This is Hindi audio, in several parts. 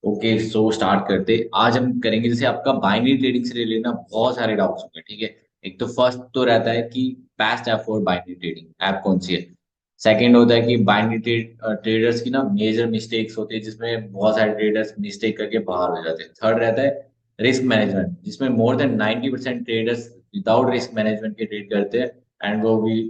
ओके, सो स्टार्ट करते। आज हम करेंगे जैसे आपका बाइनरी ट्रेडिंग से रिलेटेड ना बहुत सारे डाउट्स होंगे, ठीक है। एक तो फर्स्ट तो रहता है कि best app for binary trading app कौन सी है। सेकंड होता है कि बाइनरी ट्रेडर्स की ना मेजर मिस्टेक्स होती है जिसमें बहुत सारे ट्रेडर्स मिस्टेक करके बाहर हो जाते हैं। थर्ड रहता है रिस्क मैनेजमेंट, जिसमें more than 90% traders without risk management के ट्रेड करते हैं एंड वो भी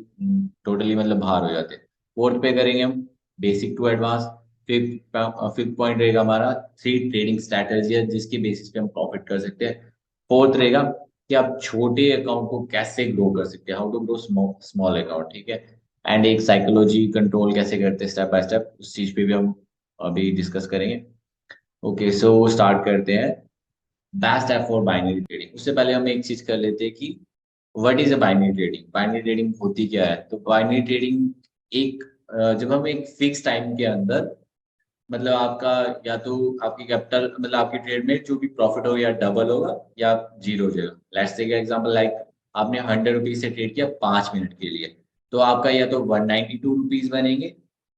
टोटली मतलब बाहर हो जाते हैं। फोर्थ पे करेंगे हम basic to advance. Fifth point रहेगा हमारा थ्री ट्रेडिंग स्ट्रैटेजी है जिसके बेसिस पे हम प्रॉफिट कर सकते हैं। फोर्थ रहेगा कि आप छोटे अकाउंट को कैसे ग्रो कर सकते हैं, how to grow small account, ठीक है। एंड एक साइकोलॉजी कंट्रोल कैसे करते हैं स्टेप बाय स्टेप, उस चीज पे भी हम अभी डिस्कस करेंगे। ओके, सो स्टार्ट करते हैं। Best app for binary trading. उससे पहले हम एक चीज कर लेते हैं कि what is a binary trading. Binary trading होती क्या है? तो बाइनरी ट्रेडिंग एक जब हम एक फिक्स टाइम के अंदर मतलब आपका या तो आपकी कैपिटल मतलब आपकी ट्रेड में जो भी प्रॉफिट होगा या डबल होगा या जीरो हो जाएगा। लेट्स टेक एग्जांपल लाइक आपने 100 रुपीज से ट्रेड किया 5 मिनट के लिए, तो आपका या तो 192 रुपीज बनेंगे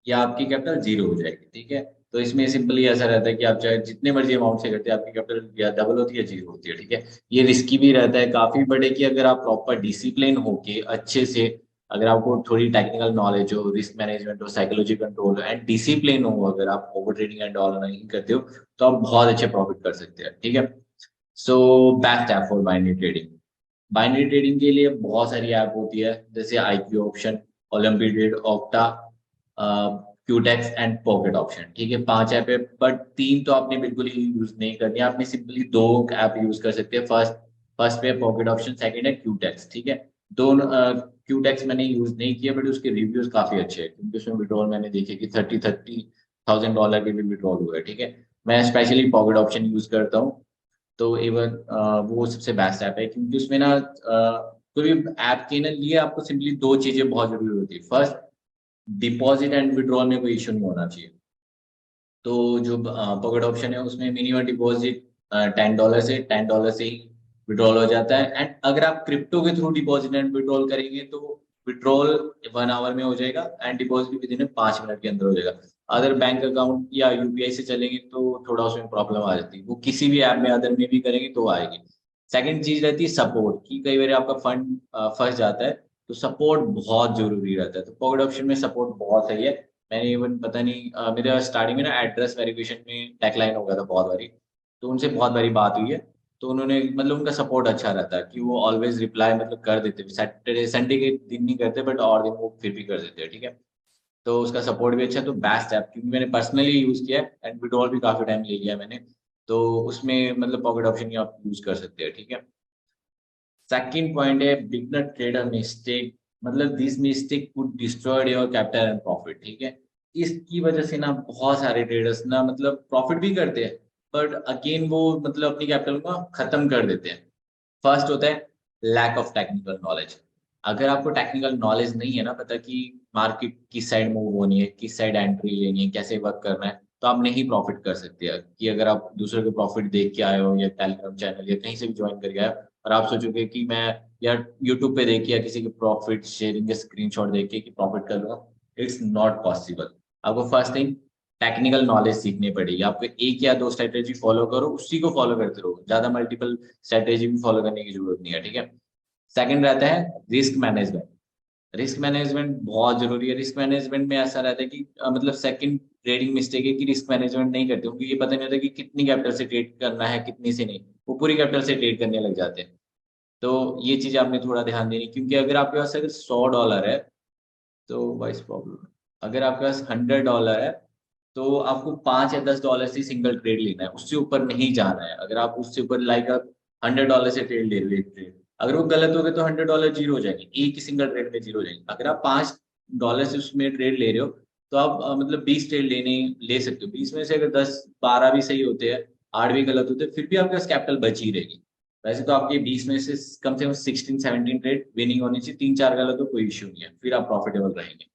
या आपकी कैपिटल जीरो हो जाएगी, ठीक है। तो इसमें सिंपली ऐसा रहता है कि आप चाहे जितने मर्जी अमाउंट से करते हैं आपकी कैपिटल या डबल होती है या जीरो होती है, ठीक है। ये रिस्की भी रहता है काफी बड़े कि अगर आप प्रॉपर डिसिप्लिन होके अच्छे से, अगर आपको थोड़ी टेक्निकल नॉलेज हो, रिस्क मैनेजमेंट हो, साइकोलॉजी कंट्रोल हो एंड डिसिप्लिन हो, अगर आप ओवर ट्रेडिंग एंड ऑल नहीं करते हो तो आप बहुत अच्छे प्रॉफिट कर सकते हैं, ठीक है। So best app for binary trading. Binary trading के लिए बहुत सारी ऐप होती है जैसे IQ option, Olymp Trade, Octa, Quotex and Pocket Option, ठीक है। पांच ऐप है बट तीन तो आपने बिल्कुल ही यूज नहीं करनी है, आपने सिंपली दो ऐप यूज कर सकते हैं। फर्स्ट फर्स्ट पे पॉकेट ऑप्शन, सेकंड है क्यूटेक्स, ठीक है। दोनों क्यूटेक्स मैंने यूज नहीं किया बट उसके रिव्यूज काफी अच्छे हैं क्योंकि उसमें विड्रॉल मैंने देखे कि 30,000 के भी विड्रॉल हुआ है, ठीक है। मैं स्पेशली पॉकेट ऑप्शन यूज करता हूँ। तो इवन वो सबसे बेस्ट ऐप है क्योंकि उसमें ना कोई भी ऐप के ना लिए आपको सिंपली दो चीजें बहुत जरूरी होती है। फर्स्ट, डिपॉजिट एंड विड्रॉल में कोई इशू नहीं होना चाहिए। तो जो पॉकेट ऑप्शन है उसमें मिनिमम डिपॉजिट $10 से ही विड्रॉल हो जाता है। एंड अगर आप क्रिप्टो के थ्रू डिपॉजिट एंड विड्रॉल करेंगे तो विड्रॉल 1 आवर में हो जाएगा एंड डिपॉजिट भी विदिन 5 मिनट के अंदर हो जाएगा। अगर बैंक अकाउंट या UPI से चलेंगे तो थोड़ा उसमें प्रॉब्लम आ जाती है, वो किसी भी ऐप में अदर में भी करेंगे तो आएगी। सेकंड चीज रहती है सपोर्ट की, कई बार आपका फंड फंस जाता है तो सपोर्ट बहुत जरूरी रहता है। तो पॉकेट ऑप्शन में सपोर्ट बहुत सही है। मैंने इवन पता नहीं मेरा स्टार्टिंग में ना एड्रेस वेरिफिकेशन में डेक्लाइन हो गया था बहुत बारी, तो उनसे बहुत बारी बात हुई है। तो उन्होंने मतलब उनका सपोर्ट अच्छा रहता है कि वो ऑलवेज रिप्लाई मतलब कर देते हैं। सैटरडे संडे के दिन नहीं करते बट और दिन वो फिर भी कर देते हैं, ठीक है। तो उसका सपोर्ट भी अच्छा है। तो बेस्ट ऐप क्योंकि मैंने पर्सनली यूज किया है एंड विड्रॉल भी काफी टाइम ले लिया है मैंने। तो उसमें मतलब पॉकेट ऑप्शन ही आप यूज कर सकते हैं, ठीक है। सेकंड पॉइंट है बिगनर ट्रेडर मिस्टेक, मतलब this mistake could destroyed your capital and profit, ठीक है। इसकी वजह से ना बहुत सारे ट्रेडर्स ना मतलब प्रॉफिट भी करते हैं बट अगेन वो मतलब अपनी कैपिटल को खत्म कर देते हैं। फर्स्ट होता है लैक ऑफ टेक्निकल नॉलेज। अगर आपको टेक्निकल नॉलेज नहीं है ना, पता कि मार्केट किस साइड मूव होनी है, किस साइड एंट्री लेनी है, कैसे वर्क करना है, तो आप नहीं प्रॉफिट कर सकते हैं। कि अगर आप दूसरे के प्रॉफिट देख के आए हो या टेलीग्राम चैनल या कहीं से भी ज्वाइन करके आए हो और आप सोचोगे कि मैं या यूट्यूब पे देख के या किसी के प्रॉफिट शेयरिंग के स्क्रीनशॉट देख के कि प्रॉफिट कर लूंगा, इट्स नॉट पॉसिबल। आपको फर्स्ट थिंग टेक्निकल नॉलेज सीखनी पड़ेगी। आपको एक या दो स्ट्रेटेजी फॉलो करो, उसी को फॉलो करते रहो, ज्यादा मल्टीपल स्ट्रेटेजी भी फॉलो करने की जरूरत नहीं है, ठीक है। सेकंड रहता है रिस्क मैनेजमेंट। रिस्क मैनेजमेंट बहुत जरूरी है। रिस्क मैनेजमेंट में ऐसा रहता है कि मतलब सेकंड ट्रेडिंग मिस्टेक है कि रिस्क मैनेजमेंट नहीं करते क्योंकि ये पता नहीं होता कि कितनी कैपिटल से ट्रेड करना है कितनी से नहीं, वो पूरी कैपिटल से ट्रेड करने लग जाते हैं। तो ये चीज आपने थोड़ा ध्यान देनी क्योंकि अगर आपके पास अगर $100 है तो वाइस प्रॉब्लम, अगर आपके पास $100 है तो आपको 5 या 10 डॉलर से सिंगल ट्रेड लेना है, उससे ऊपर नहीं जाना है। अगर आप उससे ऊपर लाइक आप $100 से ट्रेड ले रहे ट्रेड, अगर वो गलत हो गए तो $100 जीरो हो जाएंगे, एक ही सिंगल ट्रेड में जीरो हो जाएंगे। अगर आप $5 से उसमें ट्रेड ले रहे हो तो आप मतलब 20 ट्रेड लेने ले सकते हो। 20 में से अगर 10-12 भी सही होते हैं, 8 भी गलत होते हैं, फिर भी आपके पास कैपिटल बची रहेगी। वैसे तो आपके 20 में से कम से कम 16-17 ट्रेड विनिंग होनी चाहिए, 3-4 गलत हो कोई इश्यू नहीं है, फिर आप प्रॉफिटेबल रहेंगे।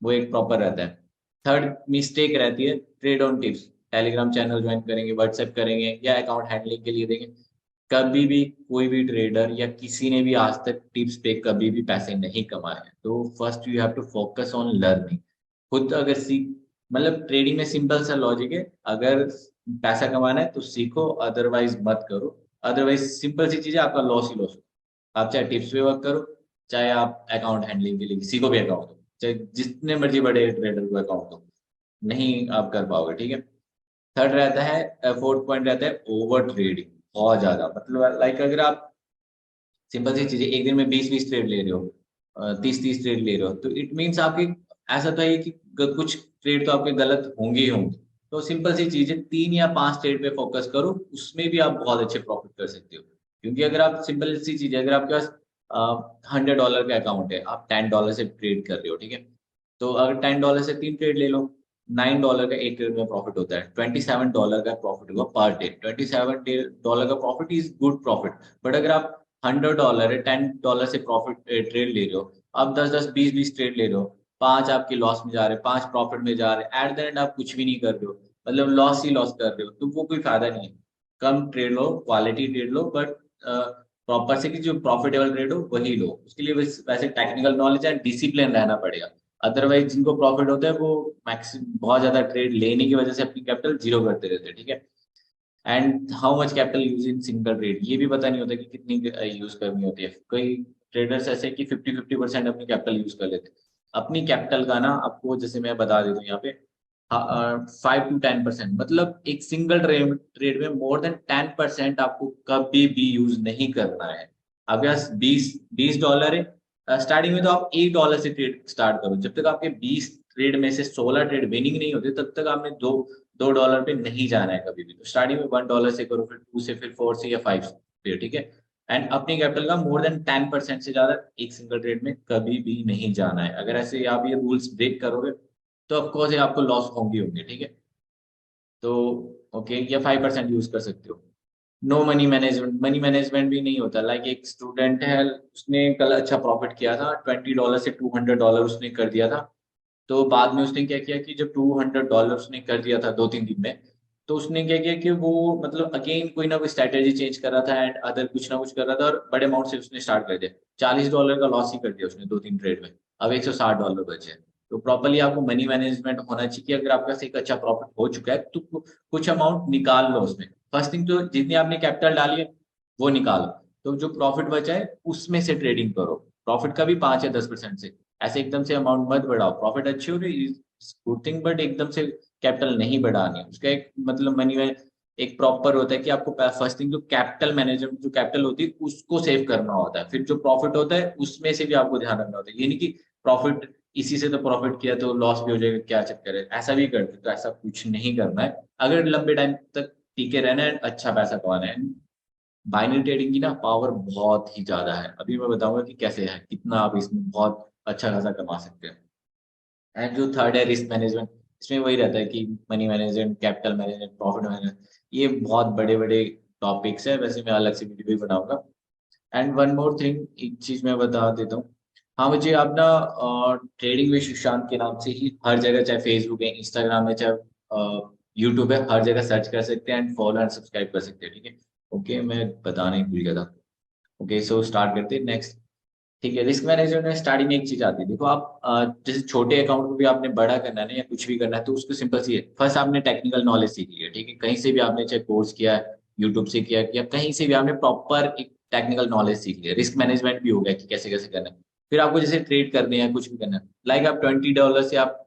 वो एक प्रॉपर रहता है। थर्ड मिस्टेक रहती है trade on tips. Telegram channel join करेंगे, व्हाट्सएप करेंगे या अकाउंट हैंडलिंग के लिए देंगे, कभी भी कोई भी ट्रेडर या किसी ने भी आज तक टिप्स पे कभी भी पैसे नहीं कमाए हैं। तो first you have to focus on learning. खुद अगर सीख मतलब ट्रेडिंग में सिंपल सा लॉजिक है, अगर पैसा कमाना है तो सीखो, अदरवाइज मत करो। अदरवाइज सिंपल सी चीज है, आपका लॉस ही लॉस। आप चाहे टिप्स पे वर्क करो, चाहे आप अकाउंट हैंडलिंग के लिए किसी को भी अकाउंट दो, चाहे जितने मर्जी बड़े ट्रेडर को अकाउंट दो, नहीं आप कर पाओगे। ठीक है। थर्ड रहता है, फोर्थ पॉइंट रहता है ओवर ट्रेडिंग। बहुत ज्यादा, मतलब लाइक अगर आप सिंपल सी चीज है, एक दिन में 20-20 ट्रेड ले रहे हो, 30-30 ट्रेड ले रहे हो, तो इट मीन्स आपके, ऐसा तो है कि कुछ ट्रेड तो आपके गलत होंगे ही होंगे। तो सिंपल सी चीज है, 3 या 5 ट्रेड पे फोकस करो, उसमें भी आप बहुत अच्छे प्रॉफिट कर सकते हो। क्योंकि अगर आप, सिंपल सी चीज है, अगर आपके पास $100 का अकाउंट है, आप $10 से ट्रेड कर रहे हो, ठीक है, तो अगर $10 से 3 ट्रेड ले लो, $9 का एक ट्रेड में प्रॉफिट होता है, $27 का प्रॉफिट हुआ पर डे। $27 का profit is good profit. But अगर आप $100 है, $10 से प्रॉफिट ट्रेड ले रहे हो, आप 10-10 20-20 ट्रेड ले रहे हो, 5 आपके लॉस में जा रहे हैं, 5 प्रॉफिट में जा रहे हैं, एट द एंड आप कुछ भी नहीं कर रहे हो, मतलब लॉस ही लॉस कर रहे हो, तो वो कोई फायदा नहीं है। कम ट्रेड लो, क्वालिटी ट्रेड लो, बट प्रॉपर से कि जो प्रॉफिटेबल ट्रेड हो वही लो। उसके लिए वैसे टेक्निकल नॉलेज एंड डिसिप्लिन रहना पड़ेगा। अदरवाइज जिनको प्रॉफिट होता है वो मैक्सिमम बहुत ज्यादा ट्रेड लेने की वजह से अपनी कैपिटल जीरो करते रहते हैं। ठीक है। And how much capital use in single trade, ये भी पता नहीं होता कि कितनी यूज करनी होती है। कई ट्रेडर्स ऐसे कि 50-50% अपनी कैपिटल यूज कर लेते हैं। अपनी कैपिटल का ना, आपको जैसे मैं बता देता हूँ यहाँ पे, 5 to 10%, मतलब एक सिंगल ट्रेड में मोर देन 10% आपको कभी भी यूज नहीं करना है। आपके पास 20 $20 है, स्टार्टिंग में तो आप $1 से ट्रेड स्टार्ट करो। जब तक आपके 20 ट्रेड में से 16 ट्रेड विनिंग नहीं होते, तब तक आपने $2 पे नहीं जाना है कभी भी। तो स्टार्टिंग में $1 से करो, फिर 2 से, फिर 4 से या 5 से। ठीक है। एंड अपनी कैपिटल का मोर देन 10% से ज्यादा एक सिंगल ट्रेड में कभी भी नहीं जाना है। अगर ऐसे आप ये रूल्स ब्रेक करोगे तो ऑफकोर्स ये आपको लॉस होंगे होंगे। ठीक है। तो ओके, या 5% यूज कर सकते हो। No money management, money management भी नहीं होता। लाइक एक स्टूडेंट है, उसने कल अच्छा प्रॉफिट किया था, $20 से $200 उसने कर दिया था। तो बाद में उसने क्या किया कि जब $200 उसने कर दिया था 2-3 दिन में, तो उसने क्या किया कि वो मतलब अगेन कोई ना कोई स्ट्रैटेजी चेंज कर रहा था एंड अदर कुछ ना कुछ कर रहा था, और बड़े अमाउंट से उसने स्टार्ट कर दिया। $40 का लॉस ही कर दिया उसने 2-3 ट्रेड में। अब $160 बचे हैं। तो प्रॉपरली आपको मनी मैनेजमेंट होना चाहिए कि अगर आपका से एक अच्छा प्रॉफिट हो चुका है तो कुछ अमाउंट निकाल लो उसमें। फर्स्ट थिंग तो जितनी आपने कैपिटल डाली है वो निकालो। तो जो प्रॉफिट बचा है उसमें से ट्रेडिंग करो। प्रॉफिट का भी 5 या 10% से, ऐसे एकदम से अमाउंट मत बढ़ाओ। प्रॉफिट अच्छी हो रही, गुड थिंग, बट एकदम से कैपिटल नहीं बढ़ानी है। उसका एक मतलब मनी में एक प्रॉपर होता है कि आपको फर्स्ट थिंग जो कैपिटल मैनेजमेंट, जो कैपिटल होती है उसको सेव करना होता है, फिर जो प्रॉफिट होता है उसमें से भी आपको ध्यान रखना होता है। ये नहीं कि प्रॉफिट, इसी से तो प्रॉफिट किया तो लॉस भी हो जाएगा, क्या चक्कर है, ऐसा भी करते तो ऐसा कुछ नहीं करना है। अगर लंबे टाइम तक टीके रहना है, अच्छा पैसा कमाना है, बाइनरी ट्रेडिंग की ना पावर बहुत ही ज्यादा है। अभी मैं बताऊंगा कि कैसे है, कितना आप इसमें बहुत अच्छा खासा कमा सकते हैं। एंड जो थर्ड है रिस्क मैनेजमेंट, इसमें वही रहता है कि money management, capital management, profit management, ये बहुत बड़े बड़े टॉपिक्स है। वैसे मैं अलग से वीडियो भी बनाऊंगा। एंड वन मोर थिंग, एक चीज मैं बता देता हूँ। हाँ, मुझे आप ना ट्रेडिंग विद सुशांत के नाम से ही हर जगह, चाहे फेसबुक है, इंस्टाग्राम है, चाहे यूट्यूब है, हर जगह सर्च कर सकते हैं एंड फॉलो एंड सब्सक्राइब कर सकते हैं। ठीक है। ओके, मैं बताना ही भूल गया था। ओके, सो स्टार्ट करते हैं नेक्स्ट। ठीक है। रिस्क मैनेजमेंट में स्टार्टिंग में एक चीज आती है, देखो आप जैसे छोटे अकाउंट को भी आपने बड़ा करना है ना, या कुछ भी करना है, तो उसको सिंपल सी है, फर्स्ट आपने टेक्निकल नॉलेज सीख लिया। ठीक है। कहीं से भी आपने चाहे कोर्स किया है, यूट्यूब से किया, या कहीं से भी आपने प्रॉपर एक टेक्निकल नॉलेज सीख लिया, रिस्क मैनेजमेंट भी हो गया कि कैसे कैसे करना है। फिर आपको जैसे ट्रेड करने हैं, कुछ भी करना है, लाइक आप $20 से आप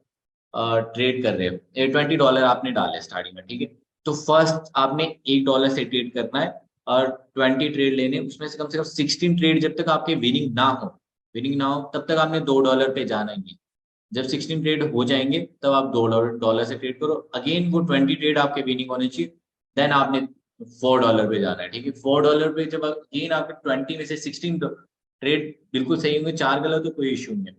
ट्रेड कर रहे हो, $20 आपने डाले स्टार्टिंग में। ठीक है। तो फर्स्ट आपने $1 से ट्रेड करना है, और 20 ट्रेड लेने, उसमें से कम 16 ट्रेड जब तक आपके विनिंग ना हो तब तक आपने $2 पे जाना ही है। जब 16 ट्रेड हो जाएंगे तब आप $2 से ट्रेड करो, अगेन वो 20 ट्रेड आपके विनिंग होने चाहिए, देन आपने $4 पे जाना है। ठीक है। $4 पे जब अगेन आपके 20 में से 16 ट्रेड बिल्कुल सही होंगे, 4 गलत, तो कोई इश्यू नहीं है,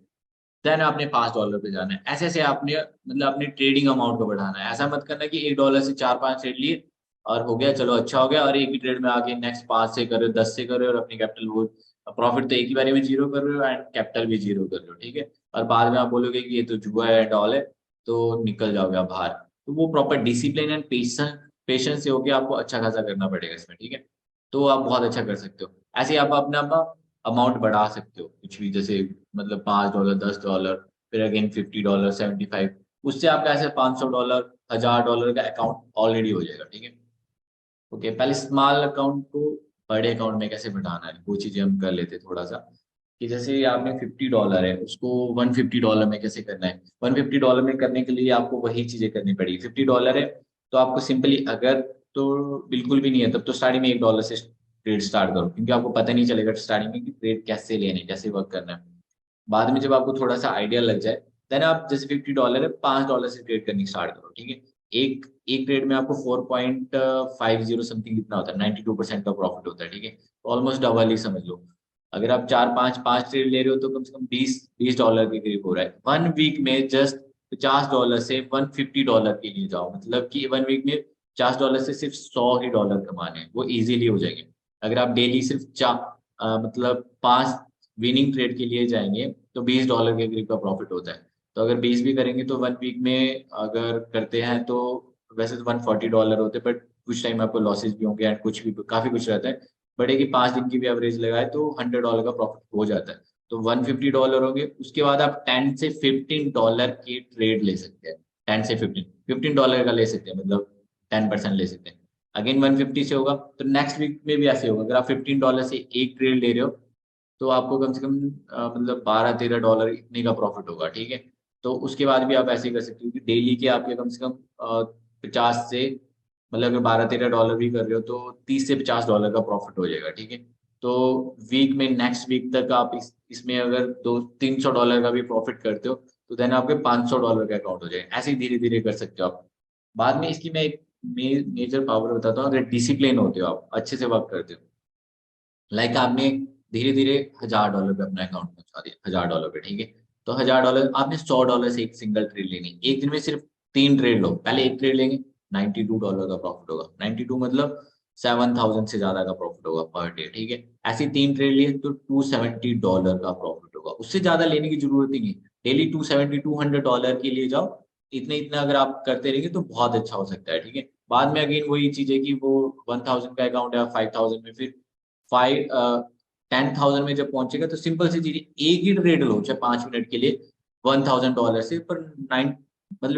देन आपने $5 पे जाना है। ऐसे ऐसे आपने मतलब अपने ट्रेडिंग अमाउंट को बढ़ाना है। ऐसा मत करना कि $1 से 4-5 ट्रेड लिए और हो गया, चलो अच्छा हो गया, और एक ही ट्रेड में आके नेक्स्ट 5 से करो, 10 से करो, और अपनी कैपिटल वो प्रॉफिट तो एक ही बारे में जीरो कर रहे हो एंड कैपिटल भी जीरो कर रहे हो। ठीक है। और बाद में आप बोलोगे कि ये तो जुआ है, डॉल है, तो निकल जाओगे आप बाहर। तो वो प्रॉपर डिसिप्लिन एंड पेशेंस से होके आपको अच्छा खासा करना पड़ेगा इसमें। ठीक है। तो आप बहुत अच्छा कर सकते हो। ऐसे ही आप अपना अमाउंट बढ़ा सकते हो कुछ भी, जैसे मतलब $5, $10, फिर अगेन $50, 75, उससे आपका ऐसे $500 $1000 का अकाउंट ऑलरेडी हो जाएगा। ठीक है, ओके। पहले स्मॉल अकाउंट को बड़े अकाउंट में कैसे बढ़ाना है वो चीजें हम कर लेते हैं थोड़ा सा। कि जैसे आपने $50 है, उसको $150 में कैसे करना है। $150 में करने के लिए आपको वही चीजें करनी पड़ेगी। $50 है तो आपको सिंपली, अगर तो बिल्कुल भी नहीं है तब तो स्टार्टिंग में $1 से ट्रेड स्टार्ट करो, क्योंकि आपको पता नहीं चलेगा स्टार्टिंग में कि ट्रेड कैसे लेने, कैसे वर्क करना है। बाद में जब आपको थोड़ा सा आइडिया लग जाए, देन आप जैसे $50 है, $5 से ट्रेड करनी स्टार्ट करो। ठीक है, एक एक ट्रेड में आपको 4.50 समथिंग कितना होता है, 92% का प्रॉफिट होता है। ठीक है, ऑलमोस्ट डबल ही समझ लो। अगर आप चार पांच पांच ट्रेड ले रहे हो तो कम से कम बीस डॉलर के करीब हो रहा है। 1 वीक में जस्ट $50 से $150 के लिए जाओ, मतलब कि 1 वीक में $50 से सिर्फ $100 ही कमाने हैं, वो इजीली हो जाएंगे। अगर आप डेली सिर्फ मतलब 5 विनिंग ट्रेड के लिए जाएंगे तो $20 के करीब का प्रॉफिट होता है। तो अगर 20 भी करेंगे तो 1 वीक में अगर करते हैं तो वैसे तो $140 होते हैं, बट कुछ टाइम आपको लॉसेस भी होंगे एंड कुछ भी काफी कुछ रहता है। बट है कि 5 दिन की भी एवरेज लगाए तो $100 का प्रॉफिट हो जाता है। तो $150 हो गए, उसके बाद आप 10 से $15 की ट्रेड ले सकते हैं। 10 से 15 $15 का ले सकते हैं, मतलब 10% ले सकते हैं। अगेन 150 से होगा तो नेक्स्ट वीक में भी ऐसे होगा। अगर आप $15 से एक ट्रेड ले रहे हो तो आपको कम से कम मतलब $12-13 इतने का प्रॉफिट होगा। ठीक है, तो उसके बाद भी आप ऐसे ही कर सकते हो कि डेली के आपके कम से कम 50 से, मतलब अगर $12-13 भी कर रहे हो तो $30 से $50 का प्रॉफिट हो जाएगा। ठीक है, तो वीक में नेक्स्ट वीक तक आप इसमें अगर $200-300 का भी प्रॉफिट करते हो तो देन आपके $500 का अकाउंट हो जाएगा। ऐसे ही धीरे धीरे कर सकते हो आप। बाद में इसकी मैं एक मेजर पावर बताता हूँ। अगर डिसिप्लिन होते हो, आप अच्छे से वर्क करते हो, लाइक आपने धीरे धीरे $1000 पे अपना अकाउंट पहुंचा दिया, $1000 पे। ठीक है, तो $1000 आपने $100 से एक सिंगल ट्रेड लेनी, एक दिन में सिर्फ 3 ट्रेड लो। पहले एक ट्रेड लेंगे, $92 का प्रॉफिट होगा। 92 मतलब 7000 से ज्यादा का प्रॉफिट होगा पर डे। ठीक है, ऐसे 3 ट्रेड लिए तो $270 का प्रॉफिट होगा। उससे ज्यादा लेने की जरूरत ही नहीं। डेली 270-200 के लिए जाओ। इतने इतना अगर आप करते रहेंगे तो बहुत अच्छा हो सकता है। ठीक है, बाद में अगेन वही चीज है कि वो 1000 का अकाउंट है 5000 में, फिर 10,000 में जब पहुंचेगा तो सिंपल सी चीज, एक ही ट्रेड लो चाहे 5 मिनट के लिए $1000 से, पर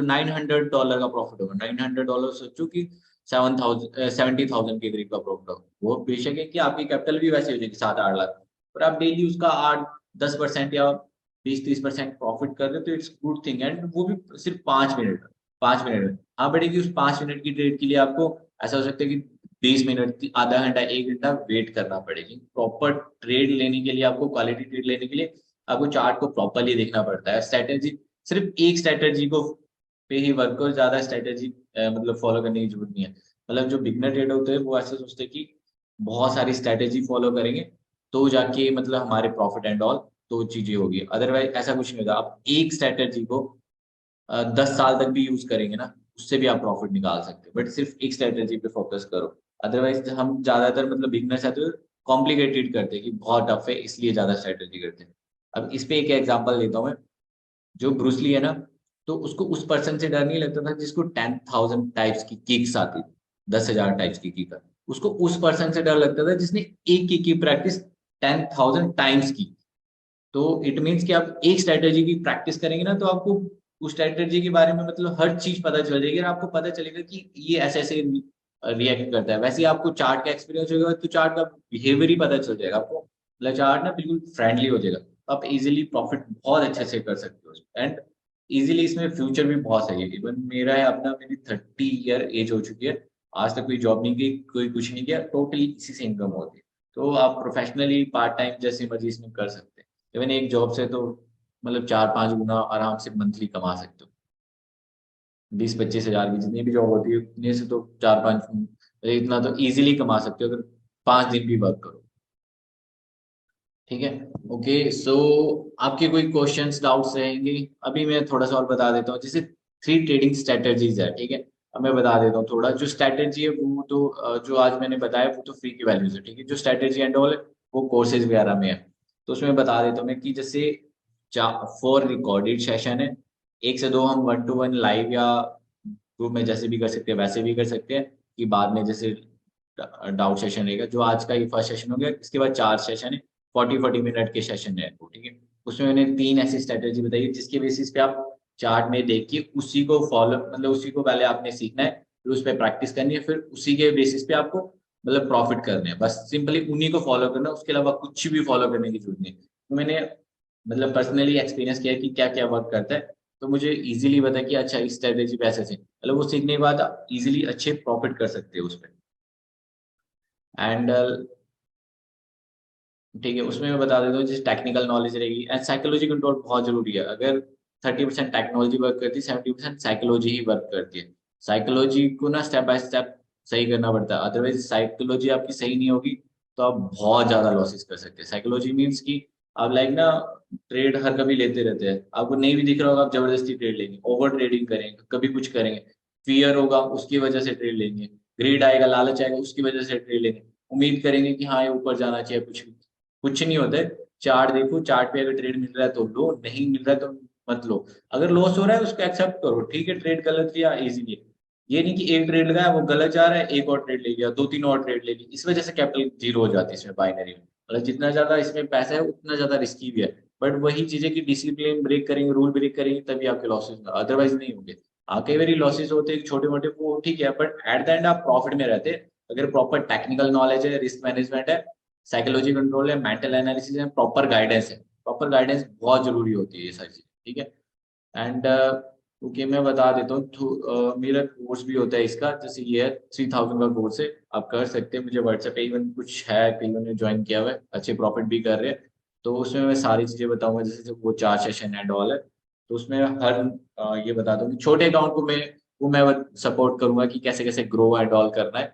$900 का प्रॉफिट होगा। $900 सोचो कि 70,000 के करीब का प्रॉफिट होगा। वो बेशक है कि आपकी कैपिटल भी वैसे हो जाएगी 7-8 लाख, पर आप डेली उसका 8-10% या 20-30% प्रॉफिट कर रहे हो तो इट्स गुड थिंग। एंड वो भी सिर्फ 5 मिनट में। हाँ बढ़ेगी, उस 5 मिनट की ट्रेड के लिए आपको ऐसा हो सकता है कि 20 मिनट, आधा घंटा, 1 घंटा वेट करना पड़ेगी। प्रॉपर ट्रेड लेने के लिए, आपको क्वालिटी ट्रेड लेने के लिए आपको चार्ट को प्रॉपरली देखना पड़ता है। स्ट्रेटेजी, सिर्फ एक स्ट्रेटेजी को पे ही वर्क करो, ज्यादा स्ट्रेटेजी मतलब फॉलो करने की जरूरत नहीं है। मतलब जो बिगनर ट्रेडर होते हैं वो ऐसे सोचते हैं कि बहुत सारी स्ट्रेटेजी फॉलो करेंगे तो जाके मतलब हमारे प्रॉफिट एंड ऑल तो चीजें होगी। अदरवाइज ऐसा कुछ नहीं होगा। आप एक स्ट्रेटेजी को 10 साल तक भी यूज करेंगे ना, उससे भी आप प्रॉफिट निकाल सकते हो। बट सिर्फ एक स्ट्रेटेजी पे फोकस करो। अदरवाइज हम ज्यादातर मतलब बिगनर्स है तो कॉम्प्लिकेटेड करते हैं कि बहुत टफ है इसलिए ज्यादा स्ट्रेटेजी करते हैं। अब इस पे एक एग्जांपल देता हूँ मैं। जो ब्रूसली है ना, तो उसको उस पर्सन से डर नहीं लगता था जिसको 10,000 टाइप्स की किक्स आती थी, 10,000 टाइप्स की किक। उसको उस पर्सन से डर लगता था जिसने एक किक की प्रैक्टिस 10,000 टाइम्स की। तो इट मीन्स कि आप एक स्ट्रेटेजी की प्रैक्टिस करेंगे ना तो आपको उस स्ट्रेटेजी के बारे में मतलब हर चीज पता चल जाएगी, और आपको पता चलेगा कि ये ऐसे ऐसे रिएक्ट करता है। वैसे ही आपको चार्ट का एक्सपीरियंस होगा तो चार्ट का बिहेवियर ही पता चल जाएगा आपको, मतलब चार्ट ना बिल्कुल फ्रेंडली हो जाएगा। तो आप इजीली प्रॉफिट बहुत अच्छे से कर सकते हो। एंड इजीली इसमें फ्यूचर भी बहुत सही है। इवन मेरा है अपना, मेरी 30 ईयर एज हो चुकी है, आज तक कोई जॉब नहीं की, कोई कुछ नहीं किया, टोटली इसी से इनकम होती है। तो आप प्रोफेशनली पार्ट टाइम जैसे मर्जी इसमें कर सकते हैं। इवन एक जॉब से तो मतलब 4-5 गुना आराम से मंथली कमा सकते हो। 20-25 हजार की जितनी भी जॉब होती है उतने से तो 4-5, इतना तो इजीली कमा सकते हो अगर 5 दिन भी वर्क करो। ठीक है, ओके। सो आपके कोई क्वेश्चंस डाउट्स रहेंगे? अभी मैं थोड़ा सा और बता देता हूँ। जैसे 3 ट्रेडिंग स्ट्रेटेजीज है, ठीक है। अब मैं बता देता हूँ थोड़ा। जो स्ट्रेटेजी है वो तो जो आज मैंने बताया वो तो फ्री की वैल्यूज है, ठीक है। जो स्ट्रेटेजी एंड ऑल है वो कोर्सेज वगैरह में है। तो उसमें बता देता हूँ मैं कि जैसे 4 रिकॉर्डेड सेशन है, 1 से 2 हम 1-to-1 लाइव या ग्रुप में जैसे भी कर सकते हैं वैसे भी कर सकते हैं। कि बाद में जैसे डाउट सेशन रहेगा, जो आज का ये फर्स्ट सेशन हो गया, इसके बाद 4 सेशन है, 40-40 मिनट के सेशन है वो, ठीक है। उसमें मैंने 3 ऐसी स्ट्रेटेजी बताई है जिसके बेसिस पे आप चार्ट में देख के उसी को फॉलो, मतलब उसी को पहले आपने सीखना है, फिर उस पर प्रैक्टिस करनी है, फिर उसी के बेसिस पे आपको मतलब प्रॉफिट करने हैं, बस सिंपली उन्हीं को फॉलो करना है, उसके अलावा कुछ भी फॉलो करने की जरूरत नहीं। तो मैंने मतलब पर्सनली एक्सपीरियंस किया है कि क्या क्या वर्क करता है, तो मुझे इजीली पता है कि अच्छा इस स्ट्रेटेजी पे ऐसे से, मतलब वो सीखने के बाद आप इजीली अच्छे प्रॉफिट कर सकते हो उस पर। एंड ठीक है, उसमें मैं बता देता हूँ, जैसे टेक्निकल नॉलेज रहेगी एंड साइकोलॉजी कंट्रोल बहुत जरूरी है। अगर 30% टेक्नोलॉजी वर्क करती है, 70% साइकोलॉजी ही वर्क करती है। साइकोलॉजी को ना स्टेप बाय स्टेप सही करना पड़ता है, अदरवाइज साइकोलॉजी आपकी सही नहीं होगी तो आप बहुत ज्यादा लॉसेस कर सकते हैं। साइकोलॉजी मीन्स कि आप लाइक ना ट्रेड हर कभी लेते रहते हैं, आपको नहीं भी दिख रहा होगा आप जबरदस्ती ट्रेड लेंगे, ओवर ट्रेडिंग करेंगे, कभी कुछ करेंगे, फियर होगा उसकी वजह से ट्रेड लेंगे, ग्रीड आएगा, लालच आएगा, उसकी वजह से ट्रेड लेंगे, उम्मीद करेंगे कि हाँ ये ऊपर जाना चाहिए, कुछ नहीं होता है। चार्ट देखो, चार्ट पे अगर ट्रेड मिल रहा है तो लो, नहीं मिल रहा है तो मत लो। अगर लॉस हो रहा है उसको एक्सेप्ट करो, ठीक है ट्रेड गलत लिया इजीली। ये नहीं कि एक ट्रेड लगाया वो गलत जा रहा है, एक और ट्रेड ले लिया, दो तीन और ट्रेड ले ली, इस वजह से कैपिटल जीरो हो जाती है इसमें बाइनरी में। मतलब जितना ज्यादा इसमें पैसा है उतना ज्यादा रिस्की भी है। बट वही चीजें कि डिसिप्लिन ब्रेक करेंगे, रूल ब्रेक करेंगे, तभी आपके लॉसेस, अदरवाइज नहीं होंगे। हाँ कई बार लॉसेस होते हैं छोटे मोटे, वो ठीक है, बट एट द एंड आप प्रॉफिट में रहते हैं। अगर प्रॉपर टेक्निकल नॉलेज है, रिस्क मैनेजमेंट है, साइकोलॉजी कंट्रोल है, मेंटल एनालिसिस है, प्रॉपर गाइडेंस है। प्रॉपर गाइडेंस बहुत जरूरी होती है ये सारी चीजें, ठीक है। एंड ओके, मैं बता देता हूँ मेरा कोर्स भी होता है इसका, जैसे ये है 3000 का कोर्स है, आप कर सकते हैं। मुझे व्हाट्सएप पे इवन कुछ है, कईयों ने ज्वाइन किया हुआ है, अच्छे प्रॉफिट भी कर रहे हैं। तो उसमें मैं सारी चीजें बताऊंगा, जैसे वो 4 सेशन एंड ऑल है। तो उसमें हर ये बता दूँ कि छोटे अकाउंट को मैं सपोर्ट करूंगा कि कैसे कैसे ग्रो एंड ऑल करना है।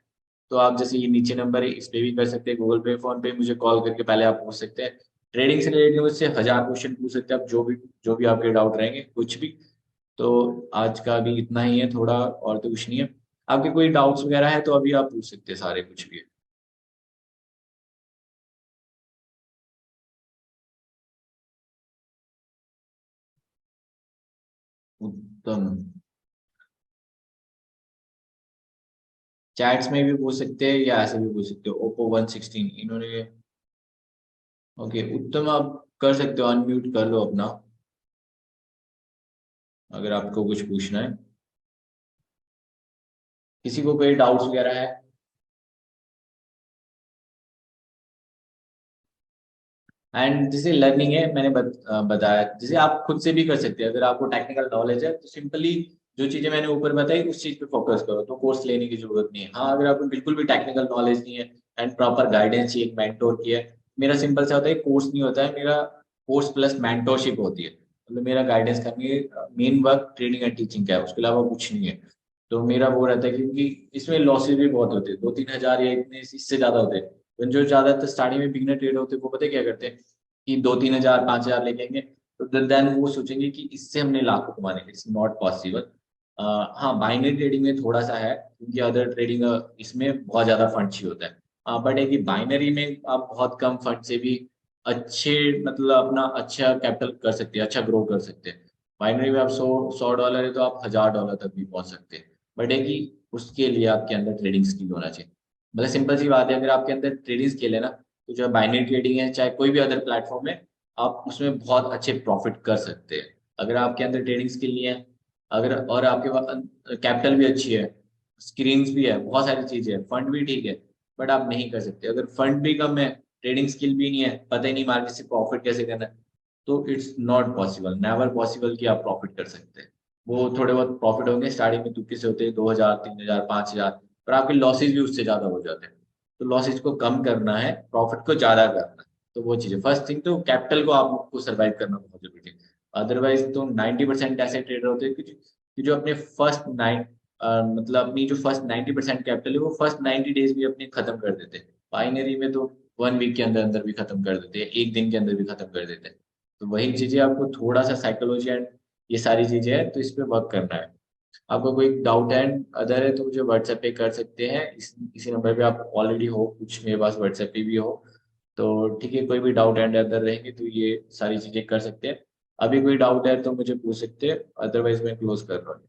तो आप जैसे ये नीचे नंबर है, इस पे भी कर सकते हैं, गूगल पे फोन पे मुझे कॉल करके पहले आप पूछ सकते हैं। ट्रेडिंग से रिलेटेड मुझसे 1000 क्वेश्चन पूछ सकते हैं आप, जो भी आपके डाउट रहेंगे कुछ भी। तो आज का भी इतना ही है थोड़ा, और तो कुछ नहीं है। आपके कोई डाउट्स वगैरह है तो अभी आप पूछ सकते हैं सारे, कुछ भी है। उत्तम, चैट्स में भी पूछ सकते हैं या ऐसे भी पूछ सकते हो, Oppo 116 इन्होंने। ओके उत्तम, आप कर सकते हो, अनम्यूट कर लो अपना, अगर आपको कुछ पूछना है, किसी को कोई डाउट्स वगैरह है। एंड जैसे लर्निंग है, मैंने बताया, जैसे आप खुद से भी कर सकते हैं, अगर आपको टेक्निकल नॉलेज है तो सिंपली जो चीजें मैंने ऊपर बताई उस चीज पे फोकस करो, तो कोर्स लेने की जरूरत नहीं है। हाँ अगर आपको बिल्कुल भी टेक्निकल नॉलेज नहीं है एंड प्रॉपर गाइडेंस चाहिए एक मेंटोर की है, मेरा सिंपल सा होता है, कोर्स नहीं होता है मेरा, कोर्स प्लस मेंटोरशिप होती है। मतलब मेरा गाइडेंस का main work training and teaching का है, उसके अलावा कुछ नहीं है। तो मेरा वो रहता है, क्योंकि इसमें लॉसेज भी बहुत होते हैं, 2-3 हजार या इतने इससे ज्यादा होते हैं। तो जो ज्यादातर स्टार्टिंग में बिगनर ट्रेड होते हैं वो पता है क्या करते हैं, कि 2-3 हजार 5 हजार लेके आएंगे, तो देन वो सोचेंगे कि इससे हमने लाखों कमाने, इट्स नॉट पॉसिबल। हाँ बाइनरी ट्रेडिंग में थोड़ा सा है, क्योंकि अदर ट्रेडिंग इसमें बहुत ज्यादा फंड चाहिए होता है, बट है कि बाइनरी में आप बहुत कम फंड से भी अच्छे, मतलब अपना अच्छा कैपिटल कर सकते हैं, अच्छा ग्रो कर सकते हैं। बाइनरी में आप 100 100 डॉलर है तो आप 1000 डॉलर तक भी पहुंच सकते हैं। बट है कि उसके लिए आपके अंदर ट्रेडिंग स्किल होना चाहिए। मतलब सिंपल सी बात है, अगर आपके अंदर ट्रेडिंग स्किल है ना, तो जो बाइनरी ट्रेडिंग है चाहे कोई भी अदर प्लेटफॉर्म है, आप उसमें बहुत अच्छे प्रॉफिट कर सकते हैं। अगर आपके अंदर ट्रेडिंग स्किल नहीं है, अगर और आपके पास कैपिटल भी अच्छी है, स्क्रीन्स भी है, बहुत सारी चीजें हैं, फंड भी ठीक है, बट आप नहीं कर सकते। अगर फंड भी कम है, ट्रेडिंग स्किल भी नहीं है, पता ही नहीं मार्केट से प्रॉफिट कैसे करना है, तो it's not possible, never possible कि आप प्रॉफिट कर सकते हैं। वो थोड़े बहुत प्रॉफिट होंगे स्टार्टिंग में, तुक्के से होते हैं, 2000 3000 5000, पर आपके लॉसेज भी उससे ज्यादा हो जाते हैं। तो लॉसेज को कम करना है, प्रॉफिट को ज्यादा करना है। तो वो चीज है, फर्स्ट थिंग तो कैपिटल को आपको सर्वाइव करना बहुत जरूरी है। अदरवाइज तो 90% ऐसे ट्रेडर होते हैं कि जो अपने फर्स्ट नाइन, मतलब अपनी जो फर्स्ट 90% कैपिटल है वो फर्स्ट 90 डेज भी अपने खत्म कर देते हैं। बाइनरी में तो 1 वीक के अंदर अंदर भी खत्म कर देते हैं, एक दिन के अंदर भी खत्म कर देते हैं। तो वही चीजें आपको थोड़ा सा साइकोलॉजी एंड ये सारी चीजें हैं, तो इस पे वर्क करना है। आपका कोई डाउट एंड अदर है तो मुझे व्हाट्सएप पे कर सकते हैं, इसी नंबर पे आप ऑलरेडी हो, कुछ मेरे पास व्हाट्सएप पे भी हो। तो ठीक है, कोई भी डाउट एंड अदर रहेंगे तो ये सारी चीजें कर सकते हैं। अभी कोई डाउट है तो मुझे पूछ सकते हैं, अदरवाइज मैं क्लोज कर रहा हूँ।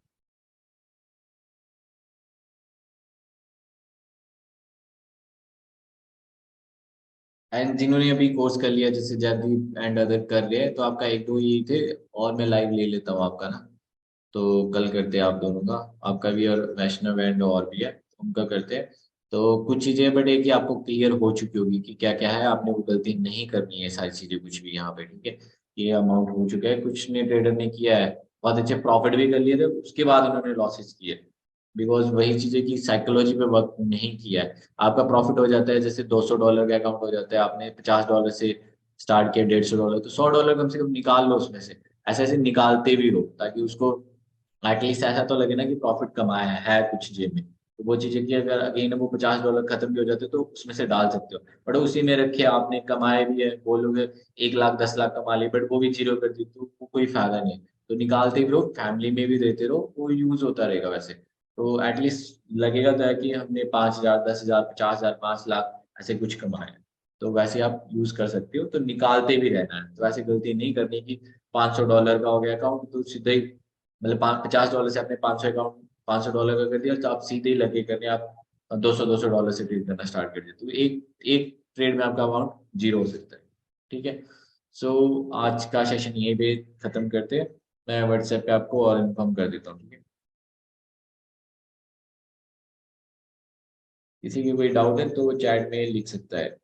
एंड जिन्होंने अभी कोर्स कर लिया, जैसे जयदीप एंड अदर कर रहे हैं, तो आपका एक दो यही थे, और मैं लाइव ले लेता हूँ आपका ना। तो कल करते हैं आप दोनों का, आपका भी और वैष्णव एंड और भी है, उनका करते हैं। तो कुछ चीजें बट है कि आपको क्लियर हो चुकी होगी कि क्या क्या है, आपने वो गलती नहीं करनी है, सारी चीजें कुछ भी यहाँ पे, ठीक है। ये अमाउंट हो चुका है, कुछ ने ट्रेडर ने किया है बहुत अच्छे प्रॉफिट भी कर लिए थे, उसके बाद उन्होंने लॉसेस किए, बिकॉज वही चीजें की साइकोलॉजी पे वर्क नहीं किया है। आपका प्रॉफिट हो जाता है, जैसे $200 का अकाउंट हो जाता है, आपने $50 से स्टार्ट किया, $150, तो $100 कम से कम निकाल लो उसमें से। ऐसे ऐसे निकालते भी रहो ताकि उसको एटलीस्ट ऐसा तो लगे ना कि प्रॉफिट कमाया है कुछ जेब में। तो वो चीजें की अगर अगेन वो $50 खत्म भी हो जाते तो उसमें से डाल सकते हो, बट उसी में रखे आपने कमाए भी है, बोलोगे 1 लाख 10 लाख कमा लिए बट वो भी जीरो कर दी, तो वो कोई फायदा नहीं है। तो निकालते भी रहो, फैमिली में भी देते रहो, वो यूज होता रहेगा वैसे। तो एटलीस्ट लगेगा तो है कि हमने 5,000 10,000 50,000 5 लाख ऐसे कुछ कमाए हैं। तो वैसे आप यूज कर सकते हो, तो निकालते भी रहना है, तो ऐसे गलती नहीं करनी कि $500 का हो गया अकाउंट तो सीधे ही, मतलब $50 से आपने 500 अकाउंट $500 का कर दिया, तो आप सीधे ही लगे करने, आप 200 से ट्रेड करना स्टार्ट कर दिया, तो एक एक ट्रेड में आपका अमाउंट जीरो हो सकता है, ठीक है। सो आज का सेशन यहीं पे खत्म करते हैं। मैं व्हाट्सएप पे आपको और इन्फॉर्म कर देता हूँ, ठीक है। किसी की कोई डाउट है तो वो चैट में लिख सकता है।